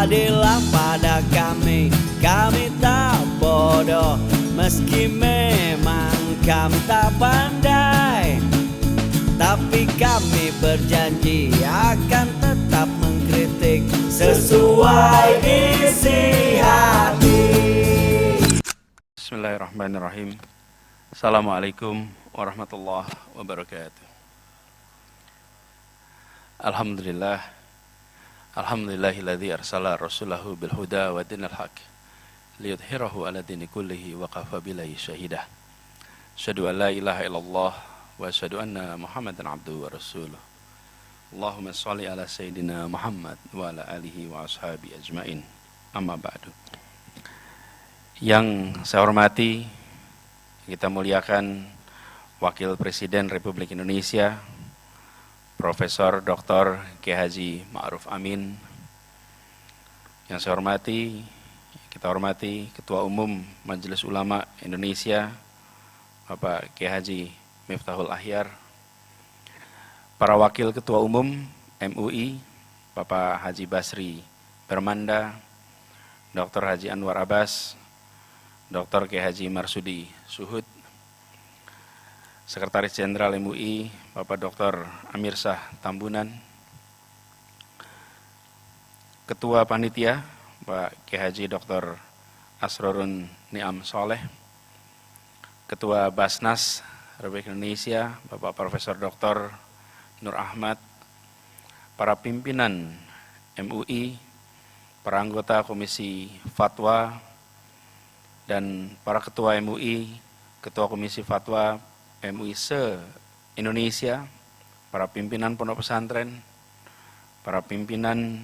adillah pada kami, kami tak bodoh, meski memang kami tak pandai. Tapi kami berjanji akan tetap mengkritik sesuai isi hati. Bismillahirrahmanirrahim. Assalamualaikum warahmatullahi wabarakatuh. Alhamdulillah. Alhamdulillahilladzi arsala rasulahu bil huda wa dinil haq liyudhhirahu ala dini kullihi wa kafa billahi syahidah. Asyhadu an la ilaha illallah wa asyhadu anna Muhammadan abduhu wa rasuluh. Allahumma shalli ala sayyidina Muhammad wa ala alihi wa ashabi ajmain. Amma ba'du. Yang saya hormati, kita muliakan Wakil Presiden Republik Indonesia Profesor Dr. Kiai Haji Ma'ruf Amin. Yang saya hormati, kita hormati Ketua Umum Majelis Ulama Indonesia Bapak Kiai Haji Miftahul Ahyar, para Wakil Ketua Umum MUI Bapak Haji Basri Bermanda, Dr. Haji Anwar Abbas, Dr. Kiai Haji Marsudi Suhud, Sekretaris Jenderal MUI Bapak Dr. Amir Shah Tambunan, Ketua Panitia Pak Kiai Haji Dr. Asrorun Niam Soleh, Ketua Basnas Republik Indonesia Bapak Profesor Dr. Nur Ahmad, para pimpinan MUI, para anggota Komisi Fatwa, dan para Ketua MUI, Ketua Komisi Fatwa MUI se-Indonesia, para pimpinan pondok pesantren, para pimpinan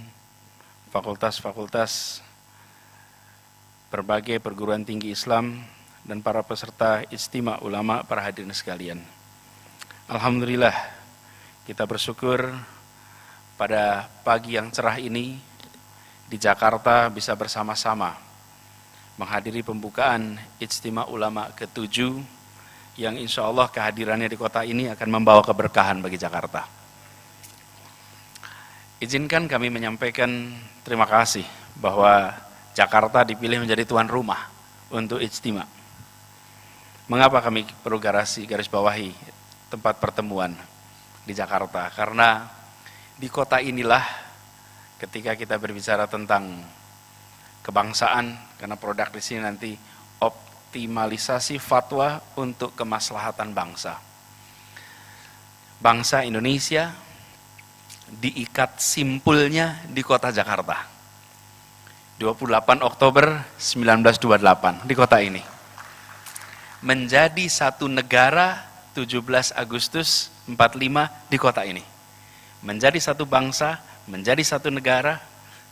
fakultas-fakultas berbagai perguruan tinggi Islam, dan para peserta Ijtima Ulama, para hadirin sekalian. Alhamdulillah, kita bersyukur pada pagi yang cerah ini di Jakarta bisa bersama-sama menghadiri pembukaan Ijtima Ulama ke-7 yang insya Allah kehadirannya di kota ini akan membawa keberkahan bagi Jakarta. Izinkan kami menyampaikan terima kasih bahwa Jakarta dipilih menjadi tuan rumah untuk Ijtima. Mengapa kami perlu garis bawahi tempat pertemuan di Jakarta? Karena di kota inilah ketika kita berbicara tentang kebangsaan, karena produk di sini nanti optimalisasi fatwa untuk kemaslahatan bangsa. Bangsa Indonesia diikat simpulnya di kota Jakarta. 28 Oktober 1928 di kota ini. Menjadi satu negara 17 Agustus 45 di kota ini. Menjadi satu bangsa, menjadi satu negara,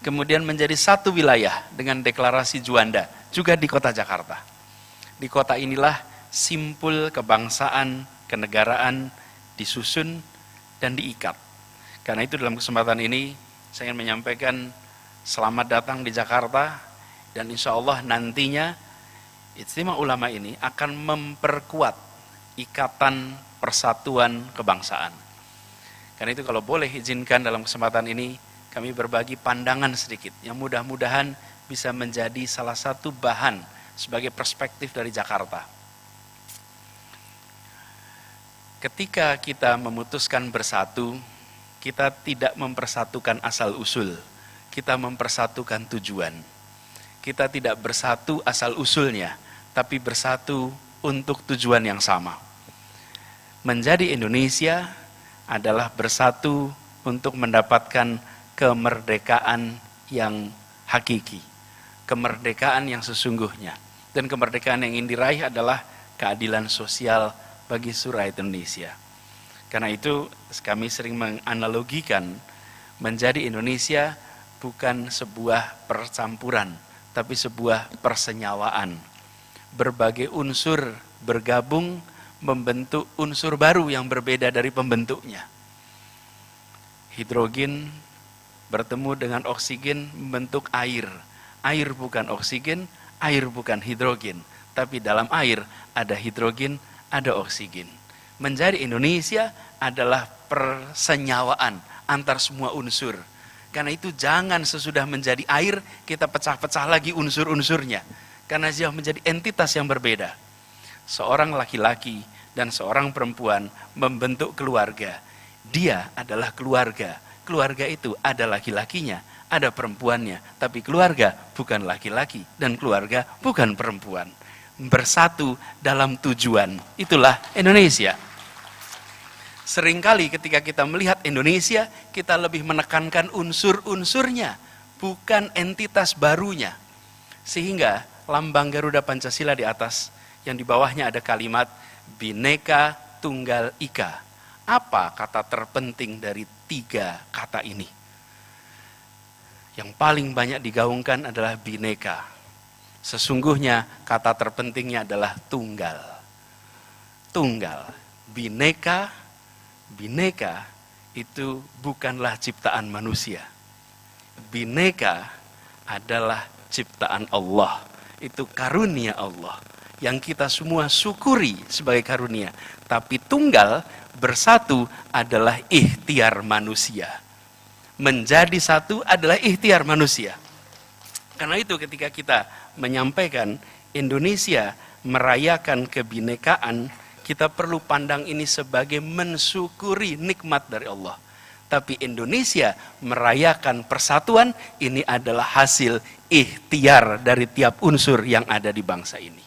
kemudian menjadi satu wilayah dengan deklarasi Juanda juga di kota Jakarta. Di kota inilah simpul kebangsaan, kenegaraan disusun dan diikat. Karena itu dalam kesempatan ini saya ingin menyampaikan selamat datang di Jakarta, dan insya Allah nantinya Ijtima Ulama ini akan memperkuat ikatan persatuan kebangsaan. Karena itu kalau boleh izinkan dalam kesempatan ini kami berbagi pandangan sedikit yang mudah-mudahan bisa menjadi salah satu bahan sebagai perspektif dari Jakarta. Ketika kita memutuskan bersatu, kita tidak mempersatukan asal-usul, kita mempersatukan tujuan. Kita tidak bersatu asal-usulnya, tapi bersatu untuk tujuan yang sama. Menjadi Indonesia adalah bersatu untuk mendapatkan kemerdekaan yang hakiki, kemerdekaan yang sesungguhnya. Dan kemerdekaan yang ingin diraih adalah keadilan sosial bagi seluruh rakyat Indonesia. Karena itu kami sering menganalogikan menjadi Indonesia bukan sebuah percampuran, tapi sebuah persenyawaan. Berbagai unsur bergabung membentuk unsur baru yang berbeda dari pembentuknya. Hidrogen bertemu dengan oksigen membentuk air. Air bukan oksigen, air bukan hidrogen, tapi dalam air ada hidrogen, ada oksigen. Menjadi Indonesia adalah persenyawaan antar semua unsur. Karena itu jangan sesudah menjadi air kita pecah-pecah lagi unsur-unsurnya. Karena dia menjadi entitas yang berbeda. Seorang laki-laki dan seorang perempuan membentuk keluarga. Dia adalah keluarga. Keluarga itu ada laki-lakinya, ada perempuannya. Tapi keluarga bukan laki-laki dan keluarga bukan perempuan. Bersatu dalam tujuan. Itulah Indonesia. Seringkali ketika kita melihat Indonesia, kita lebih menekankan unsur-unsurnya, bukan entitas barunya. Sehingga lambang Garuda Pancasila di atas, yang di bawahnya ada kalimat Bhinneka Tunggal Ika. Apa kata terpenting dari 3 kata ini? Yang paling banyak digaungkan adalah Bhinneka. Sesungguhnya kata terpentingnya adalah tunggal. Tunggal. Bhinneka itu bukanlah ciptaan manusia. Bhinneka adalah ciptaan Allah. Itu karunia Allah yang kita semua syukuri sebagai karunia. Tapi tunggal, bersatu adalah ikhtiar manusia. Menjadi satu adalah ikhtiar manusia. Karena itu ketika kita menyampaikan Indonesia merayakan kebhinekaan, kita perlu pandang ini sebagai mensyukuri nikmat dari Allah. Tapi Indonesia merayakan persatuan, ini adalah hasil ikhtiar dari tiap unsur yang ada di bangsa ini.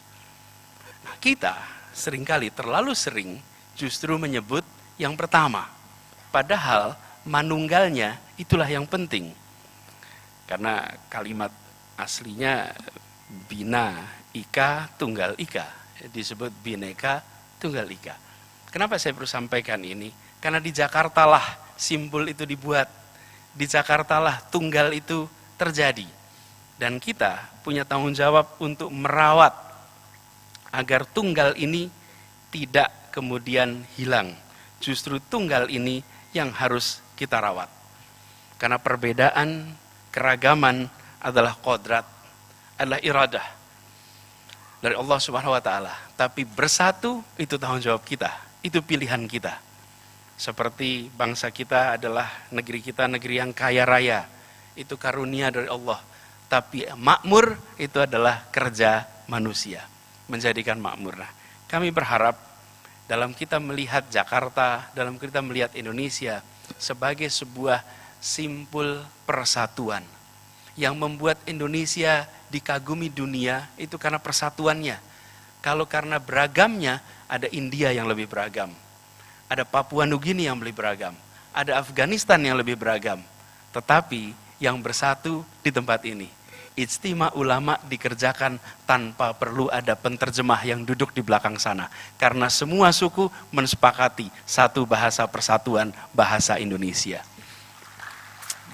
Nah, kita seringkali terlalu sering justru menyebut yang pertama. Padahal manunggalnya itulah yang penting. Karena kalimat aslinya Bina Ika Tunggal Ika, disebut Bhinneka Tunggal Ika. Kenapa saya perlu sampaikan ini? Karena di Jakarta lah simbol itu dibuat. Di Jakarta lah tunggal itu terjadi. Dan kita punya tanggung jawab untuk merawat agar tunggal ini tidak kemudian hilang. Justru tunggal ini yang harus kita rawat. Karena perbedaan, keragaman adalah kodrat, adalah iradah dari Allah Subhanahu wa taala. Tapi bersatu itu tanggung jawab kita, itu pilihan kita. Seperti bangsa kita adalah negeri kita, negeri yang kaya raya. Itu karunia dari Allah. Tapi makmur itu adalah kerja manusia, menjadikan makmur. Nah, kami berharap dalam kita melihat Jakarta, dalam kita melihat Indonesia sebagai sebuah simpul persatuan yang membuat Indonesia dikagumi dunia itu karena persatuannya. Kalau karena beragamnya, ada India yang lebih beragam, ada Papua Nugini yang lebih beragam, ada Afghanistan yang lebih beragam. Tetapi yang bersatu di tempat ini, ijtima ulama dikerjakan tanpa perlu ada penterjemah yang duduk di belakang sana. Karena semua suku mensepakati satu bahasa persatuan, bahasa Indonesia.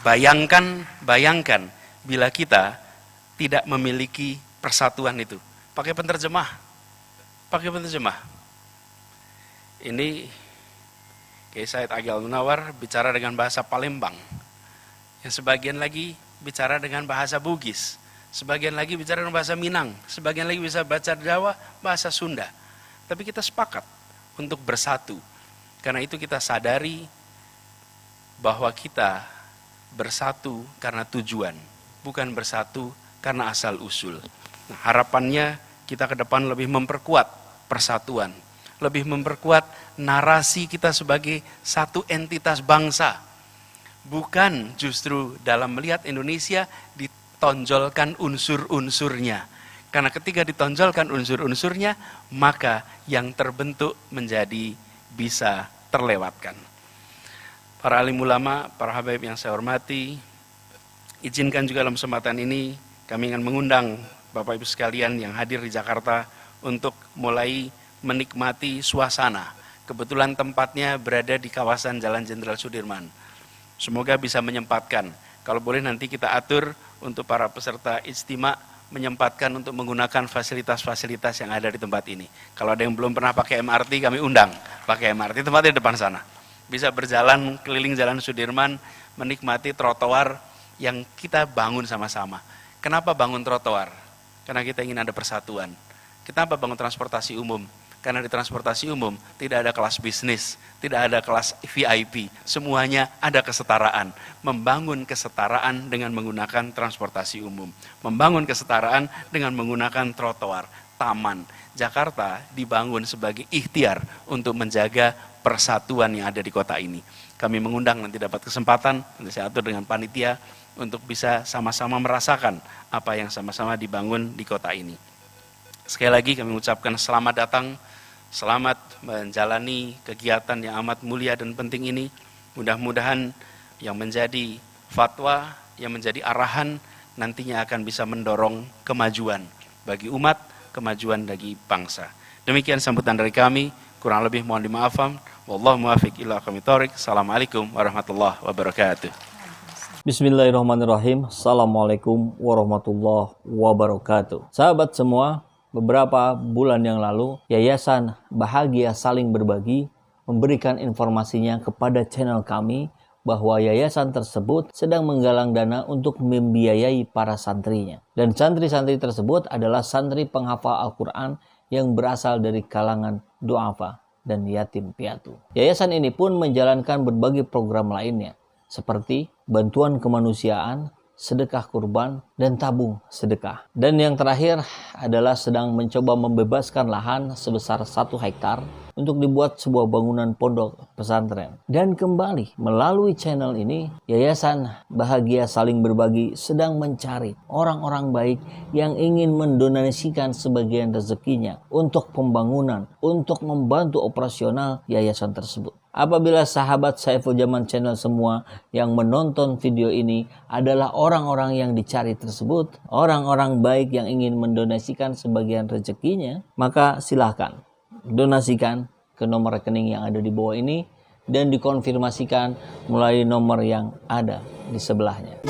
Bayangkan bila kita tidak memiliki persatuan itu. Pakai penterjemah. Ini Kiai Said Agil Munawar bicara dengan bahasa Palembang. Yang sebagian lagi bicara dengan bahasa Bugis. Sebagian lagi bicara dengan bahasa Minang. Sebagian lagi bisa baca Jawa, bahasa Sunda. Tapi kita sepakat untuk bersatu. Karena itu kita sadari bahwa kita bersatu karena tujuan. Bukan bersatu karena asal usul. Nah, harapannya kita ke depan lebih memperkuat persatuan, lebih memperkuat narasi kita sebagai satu entitas bangsa. Bukan justru dalam melihat Indonesia ditonjolkan unsur-unsurnya. Karena ketika ditonjolkan unsur-unsurnya, maka yang terbentuk menjadi bisa terlewatkan. Para alim ulama, para habaib yang saya hormati, izinkan juga dalam kesempatan ini kami ingin mengundang Bapak Ibu sekalian yang hadir di Jakarta untuk mulai menikmati suasana. Kebetulan tempatnya berada di kawasan Jalan Jenderal Sudirman. Semoga bisa menyempatkan. Kalau boleh nanti kita atur untuk para peserta ijtima menyempatkan untuk menggunakan fasilitas-fasilitas yang ada di tempat ini. Kalau ada yang belum pernah pakai MRT, kami undang pakai MRT, tempatnya di depan sana. Bisa berjalan keliling Jalan Sudirman, menikmati trotoar yang kita bangun sama-sama. Kenapa bangun trotoar? Karena kita ingin ada persatuan. Kenapa bangun transportasi umum? Karena di transportasi umum tidak ada kelas bisnis, tidak ada kelas VIP, semuanya ada kesetaraan. Membangun kesetaraan dengan menggunakan transportasi umum, membangun kesetaraan dengan menggunakan trotoar, taman. Jakarta dibangun sebagai ikhtiar untuk menjaga persatuan yang ada di kota ini. Kami mengundang, nanti dapat kesempatan, nanti saya atur dengan panitia untuk bisa sama-sama merasakan apa yang sama-sama dibangun di kota ini. Sekali lagi kami mengucapkan selamat datang, selamat menjalani kegiatan yang amat mulia dan penting ini. Mudah-mudahan yang menjadi fatwa, yang menjadi arahan nantinya akan bisa mendorong kemajuan bagi umat, kemajuan bagi bangsa. Demikian sambutan dari kami, kurang lebih mohon dimaafkan. Wallahu muwaffiq ila aqwamit thoriq. Assalamualaikum warahmatullahi wabarakatuh. Bismillahirrahmanirrahim. Assalamualaikum warahmatullahi wabarakatuh. Sahabat semua, beberapa bulan yang lalu, Yayasan Bahagia Saling Berbagi memberikan informasinya kepada channel kami bahwa yayasan tersebut sedang menggalang dana untuk membiayai para santrinya. Dan santri-santri tersebut adalah santri penghafal Al-Quran yang berasal dari kalangan du'afa dan yatim piatu. Yayasan ini pun menjalankan berbagai program lainnya, seperti bantuan kemanusiaan, sedekah kurban, dan tabung sedekah. Dan yang terakhir adalah sedang mencoba membebaskan lahan sebesar 1 hektar untuk dibuat sebuah bangunan pondok pesantren. Dan kembali melalui channel ini, Yayasan Bahagia Saling Berbagi sedang mencari orang-orang baik yang ingin mendonasikan sebagian rezekinya untuk pembangunan, untuk membantu operasional yayasan tersebut. Apabila sahabat Saiful Zaman Channel semua yang menonton video ini adalah orang-orang yang dicari tersebut, orang-orang baik yang ingin mendonasikan sebagian rezekinya, maka silahkan donasikan ke nomor rekening yang ada di bawah ini dan dikonfirmasikan melalui nomor yang ada di sebelahnya.